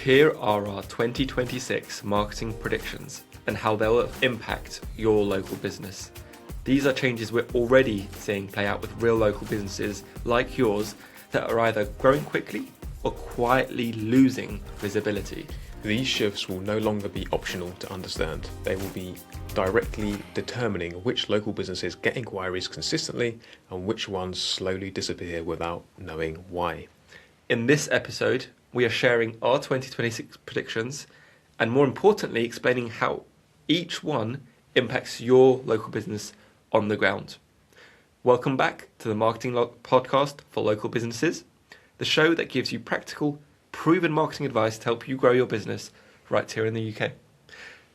Here are our 2026 marketing predictions and how they'll impact your local business. These are changes we're already seeing play out with real local businesses like yours that are either growing quickly or quietly losing visibility. These shifts will no longer be optional to understand. They will be directly determining which local businesses get inquiries consistently and which ones slowly disappear without knowing why. In this episode, we are sharing our 2026 predictions and, more importantly, explaining how each one impacts your local business on the ground. Welcome back to the Marketing Podcast for Local Businesses, the show that gives you practical, proven marketing advice to help you grow your business right here in the UK.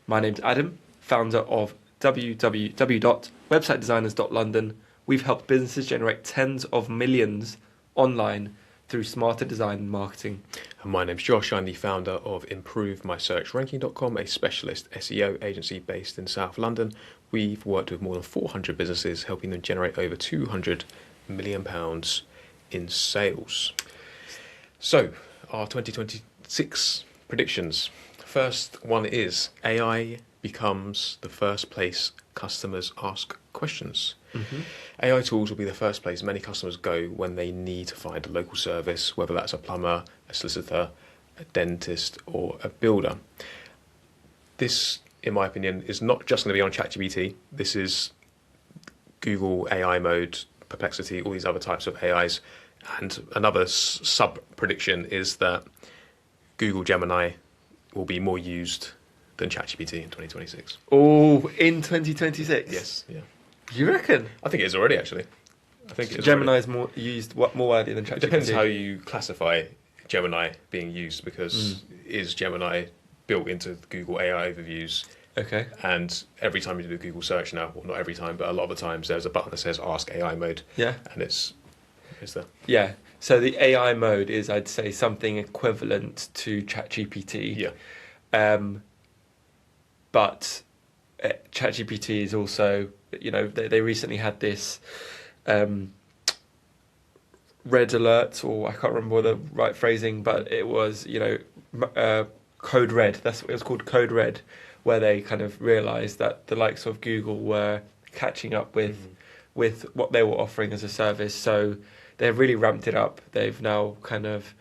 My name's Adam, founder of www.websitedesigners.london. We've helped businesses generate tens of millions online through smarter design and marketing. And my name's Josh. I'm the founder of ImproveMySearchRanking.com, a specialist SEO agency based in South London. We've worked with more than 400 businesses, helping them generate over £200 million in sales. So, our 2026 predictions. First one is AI becomes the first place customers ask questions. AI tools will be the first place many customers go when they need to find a local service, whether that's a plumber, a solicitor, a dentist, or a builder. This, in my opinion, is not just going to be on ChatGPT. This is Google AI mode, Perplexity, all these other types of AIs. And another sub-prediction is that Google Gemini will be more used than ChatGPT in 2026. Oh, in 2026? Yes, yeah. You reckon? I think it is already, actually. I think Gemini is more used more widely than ChatGPT. It depends how you classify Gemini being used, because is Gemini built into Google AI overviews? Okay. And every time you do a Google search now, well, not every time, but a lot of the times, there's a button that says Ask AI mode. Yeah. And it's there. Yeah. So the AI mode is, I'd say, something equivalent to ChatGPT. Yeah. But ChatGPT is also, they recently had this red alert, or I can't remember the right phrasing, but it was, code red. That's what it was called, code red, where they kind of realised that the likes of Google were catching up with what they were offering as a service. So they've really ramped it up. They've now kind of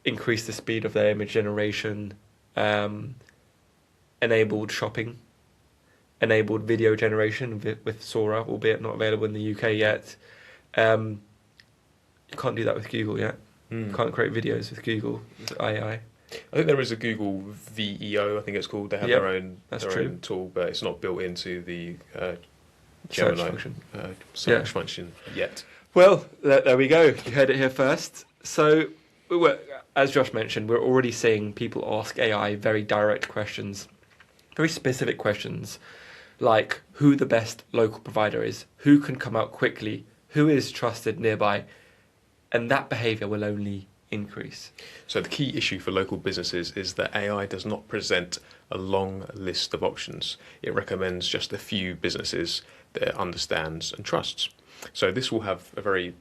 increased the speed of their image generation, enabled shopping, enabled video generation with Sora, albeit not available in the UK yet. You can't do that with Google yet. You can't create videos with Google with AI. I think there is a Google VEO, I think it's called. They have their own tool, but it's not built into the Gemini search function yet. Well, there we go. You heard it here first. So, as Josh mentioned, we're already seeing people ask AI very direct questions, very specific questions, like who the best local provider is, who can come out quickly, who is trusted nearby, and that behaviour will only increase. So the key issue for local businesses is that AI does not present a long list of options. It recommends just a few businesses that it understands and trusts. So this will have a very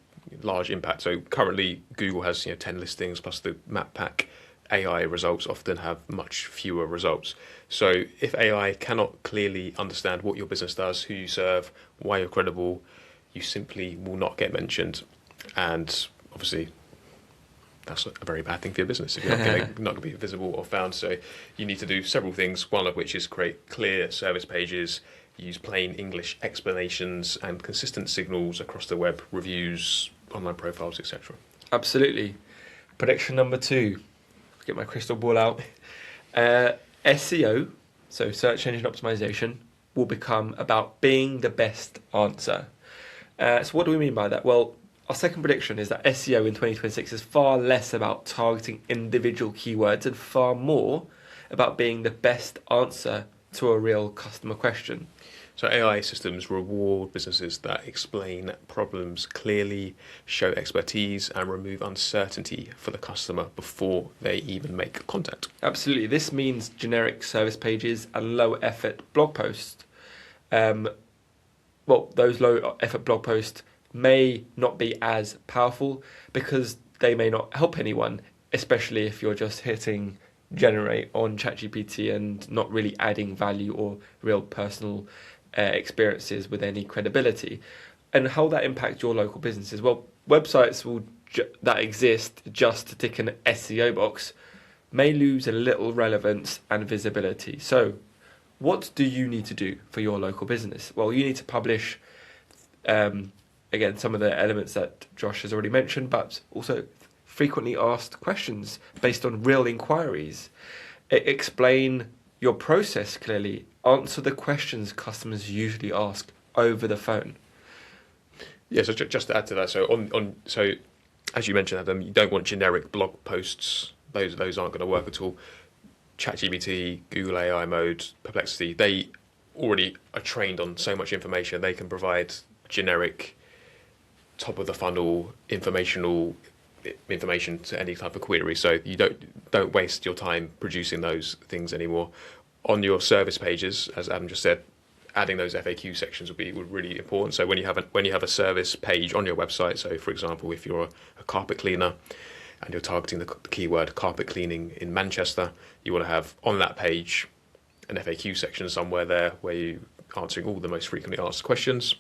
large impact. So currently Google has 10 listings plus the map pack. AI results often have much fewer results. So if AI cannot clearly understand what your business does, who you serve, why you're credible, you simply will not get mentioned. And obviously that's a very bad thing for your business if you're not going to be visible or found. So you need to do several things, one of which is create clear service pages, use plain English explanations and consistent signals across the web, reviews, online profiles, etc. Absolutely. Prediction number 2. Get my crystal ball out. SEO, so search engine optimization, will become about being the best answer. So what do we mean by that? Well, our second prediction is that SEO in 2026 is far less about targeting individual keywords and far more about being the best answer to a real customer question. So AI systems reward businesses that explain problems clearly, show expertise, and remove uncertainty for the customer before they even make contact. Absolutely. This means generic service pages and low-effort blog posts. Those low-effort blog posts may not be as powerful because they may not help anyone, especially if you're just hitting generate on ChatGPT and not really adding value or real personal experiences with any credibility. And how that impacts your local businesses? Well, websites that exist just to tick an SEO box may lose a little relevance and visibility. So, what do you need to do for your local business? Well, you need to publish, again, some of the elements that Josh has already mentioned, but also frequently asked questions based on real inquiries. Explain your process clearly. Answer the questions customers usually ask over the phone. Yeah, so just to add to that, so as you mentioned, Adam, you don't want generic blog posts. Those aren't going to work at all. ChatGPT, Google AI Mode, Perplexity, they already are trained on so much information. They can provide generic, top of the funnel information to any type of query. So you don't waste your time producing those things anymore. On your service pages, as Adam just said, adding those FAQ sections would really important. So when you have a service page on your website, so for example, if you're a carpet cleaner and you're targeting the keyword carpet cleaning in Manchester, you want to have on that page an FAQ section somewhere there where you're answering all the most frequently asked questions.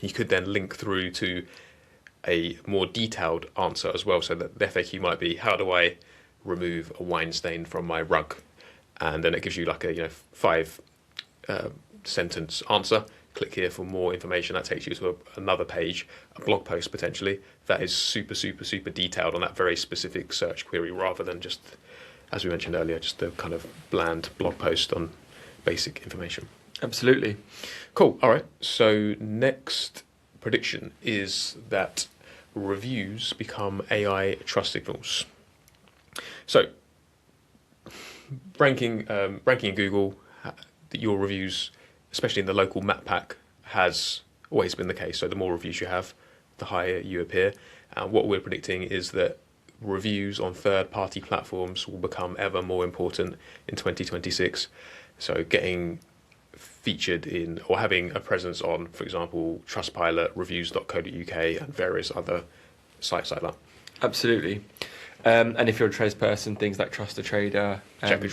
You could then link through to a more detailed answer as well. So that the FAQ might be, how do I remove a wine stain from my rug? And then it gives you like a 5 sentence answer. Click here for more information. That takes you to another page, a blog post potentially, that is super, super, super detailed on that very specific search query, rather than just, as we mentioned earlier, just a kind of bland blog post on basic information. Absolutely. Cool. All right. So next prediction is that reviews become AI trust signals. So ranking in Google, your reviews, especially in the local map pack, has always been the case. So the more reviews you have, the higher you appear. And what we're predicting is that reviews on third-party platforms will become ever more important in 2026. So getting featured in or having a presence on, for example, Trustpilot, reviews.co.uk and various other sites like that. Absolutely. And if you're a tradesperson, things like Trust a Trader, Check a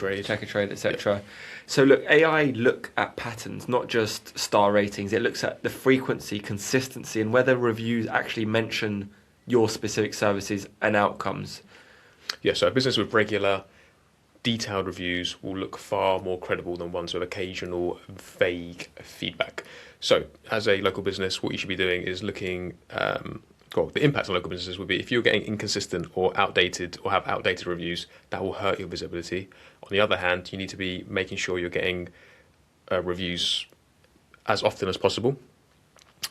Trade, etc. Yep. So look, AI look at patterns, not just star ratings. It looks at the frequency, consistency, and whether reviews actually mention your specific services and outcomes. Yeah, so a business with regular, detailed reviews will look far more credible than ones with occasional vague feedback. So as a local business, what you should be doing is looking... the impact on local businesses would be if you're getting inconsistent or outdated or have outdated reviews, that will hurt your visibility. On the other hand, you need to be making sure you're getting reviews as often as possible.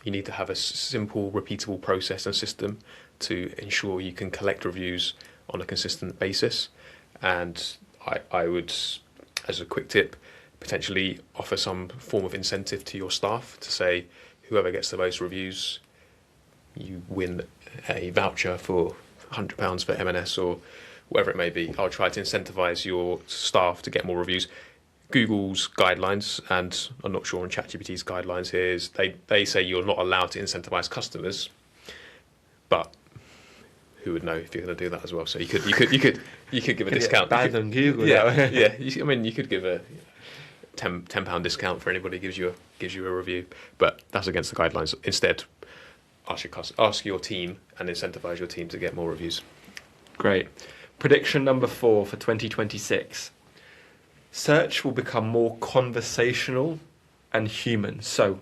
You need to have a simple, repeatable process and system to ensure you can collect reviews on a consistent basis. And I would, as a quick tip, potentially offer some form of incentive to your staff to say, whoever gets the most reviews, you win a voucher for £100 for M&S or whatever it may be. I'll try to incentivize your staff to get more reviews. Google's guidelines, and I'm not sure on ChatGPT's guidelines here, is they say you're not allowed to incentivize customers, but who would know if you're going to do that as well? So you could give a discount. Banned on Google. Yeah. You could give a £10 discount for anybody who gives you a review, but that's against the guidelines. Instead, ask your team and incentivize your team to get more reviews. Great. Prediction number 4 for 2026. Search will become more conversational and human. So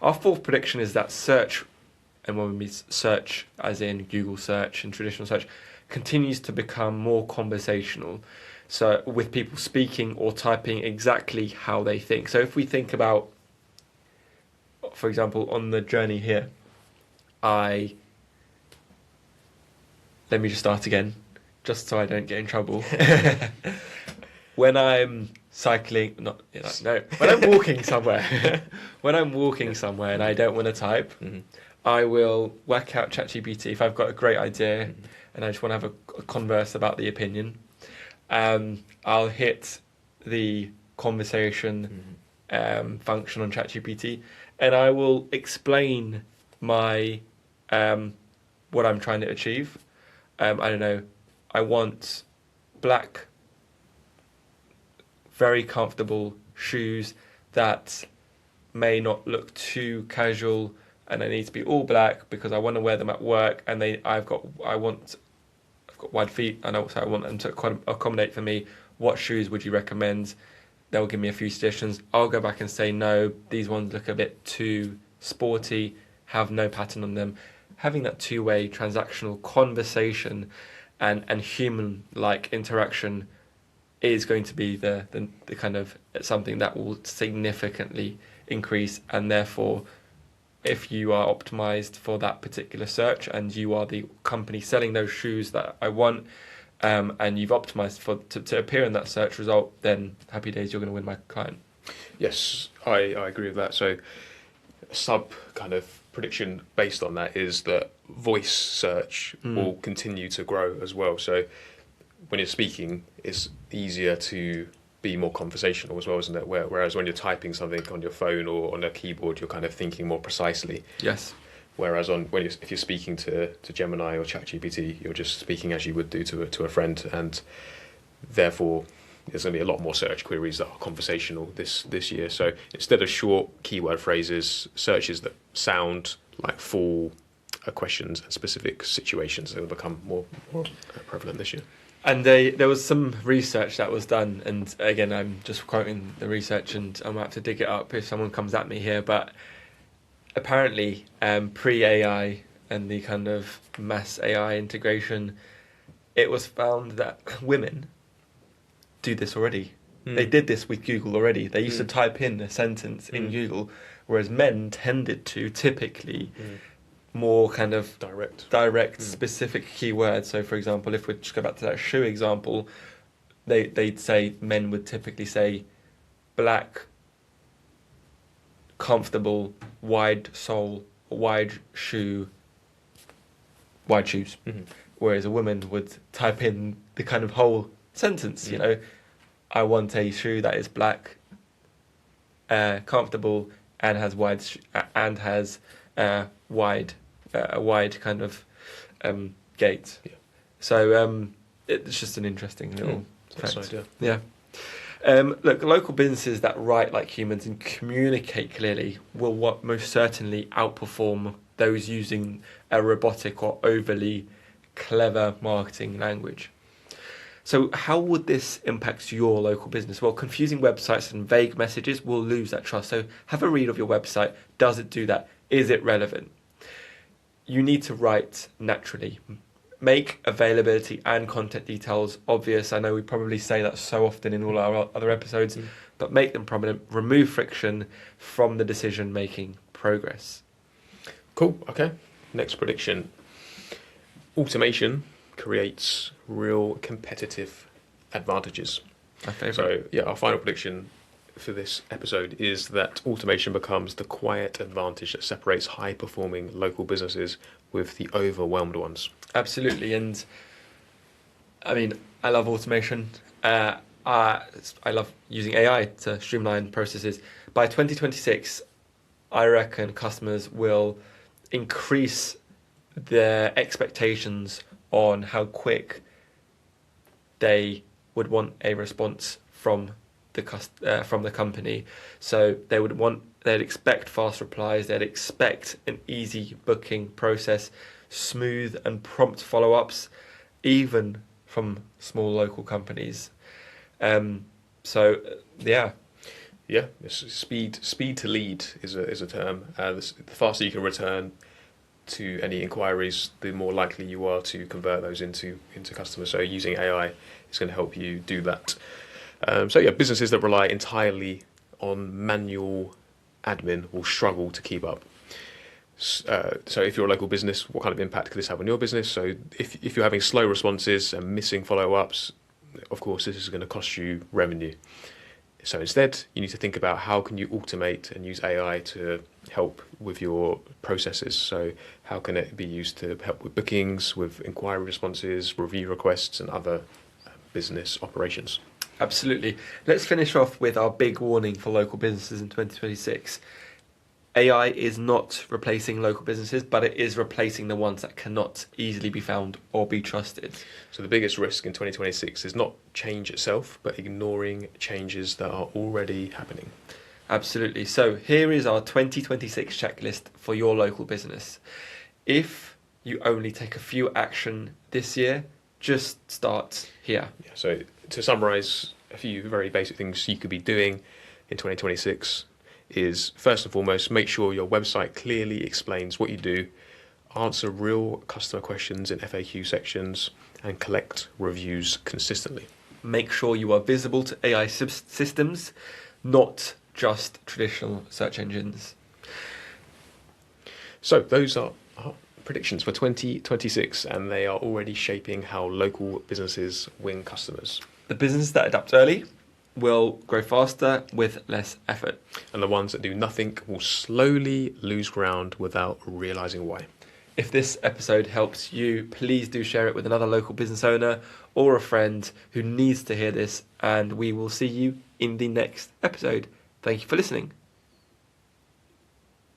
our 4th prediction is that search, and when we mean search as in Google search and traditional search, continues to become more conversational. So with people speaking or typing exactly how they think. So if we think about, for example, on the journey here, let me just start again, just so I don't get in trouble. When I'm cycling, when I'm walking somewhere, and I don't want to type, I will whack out ChatGPT if I've got a great idea and I just want to have a converse about the opinion. I'll hit the conversation function on ChatGPT and I will explain my what I'm trying to achieve. I don't know. I want black very comfortable shoes that may not look too casual, and they need to be all black because I want to wear them at work, and I've got wide feet, and also I want them to accommodate for me. What shoes would you recommend? They'll give me a few suggestions. I'll go back and say, no, these ones look a bit too sporty, have no pattern on them. Having that two-way transactional conversation and human-like interaction is going to be the kind of something that will significantly increase, and therefore if you are optimized for that particular search and you are the company selling those shoes that I want, and you've optimized to appear in that search result, then happy days, you're going to win my client. Yes, I agree with that. So a sub kind of prediction based on that is that voice search will continue to grow as well. So when you're speaking, it's easier to be more conversational as well, isn't it? Whereas when you're typing something on your phone or on a keyboard, you're kind of thinking more precisely. Yes. Whereas if you're speaking to Gemini or ChatGPT, you're just speaking as you would do to a friend, and therefore there's going to be a lot more search queries that are conversational this year. So instead of short keyword phrases, searches that sound like full questions and specific situations, they will become more prevalent this year. And there was some research that was done, and again, I'm just quoting the research, and I might have to dig it up if someone comes at me here, but apparently pre-AI and the kind of mass AI integration, it was found that women do this already. They did this with Google already. They used to type in a sentence in Google, whereas men tended to typically more kind of direct specific keywords. So for example, if we just go back to that shoe example, they'd say, men would typically say black, comfortable, wide sole, wide shoe, wide shoes. Whereas a woman would type in the kind of whole sentence, you know, I want a shoe that is black, comfortable, and has wide a wide kind of gait. Yeah. So it's just an interesting little fact. Yeah. Look, local businesses that write like humans and communicate clearly will most certainly outperform those using a robotic or overly clever marketing language. So how would this impact your local business? Well, confusing websites and vague messages will lose that trust. So have a read of your website. Does it do that? Is it relevant? You need to write naturally. Make availability and content details obvious. I know we probably say that so often in all our other episodes, but make them prominent. Remove friction from the decision-making progress. Cool. Okay. Next prediction. Automation creates real competitive advantages. My favourite. So, yeah, our final prediction for this episode is that automation becomes the quiet advantage that separates high-performing local businesses with the overwhelmed ones. Absolutely, and I mean, I love automation. I love using AI to streamline processes. By 2026, I reckon customers will increase their expectations on how quick they would want a response from the company. So they'd expect fast replies, they'd expect an easy booking process, smooth and prompt follow-ups, even from small local companies. Yeah, speed to lead is a term. The faster you can return to any inquiries, the more likely you are to convert those into customers. So using AI is going to help you do that. Businesses that rely entirely on manual admin will struggle to keep up. So if you're a local business, what kind of impact could this have on your business? So if you're having slow responses and missing follow-ups, of course, this is going to cost you revenue. So instead, you need to think about how can you automate and use AI to help with your processes. So how can it be used to help with bookings, with inquiry responses, review requests, and other business operations? Absolutely. Let's finish off with our big warning for local businesses in 2026. AI is not replacing local businesses, but it is replacing the ones that cannot easily be found or be trusted. So the biggest risk in 2026 is not change itself, but ignoring changes that are already happening. Absolutely. So here is our 2026 checklist for your local business. If you only take a few action this year, just start here. Yeah, so to summarise a few very basic things you could be doing in 2026 is, first and foremost, make sure your website clearly explains what you do, answer real customer questions in FAQ sections, and collect reviews consistently. Make sure you are visible to AI systems, not just traditional search engines. So those are our predictions for 2026, and they are already shaping how local businesses win customers. The businesses that adapt early will grow faster with less effort. And the ones that do nothing will slowly lose ground without realising why. If this episode helps you, please do share it with another local business owner or a friend who needs to hear this, and we will see you in the next episode. Thank you for listening.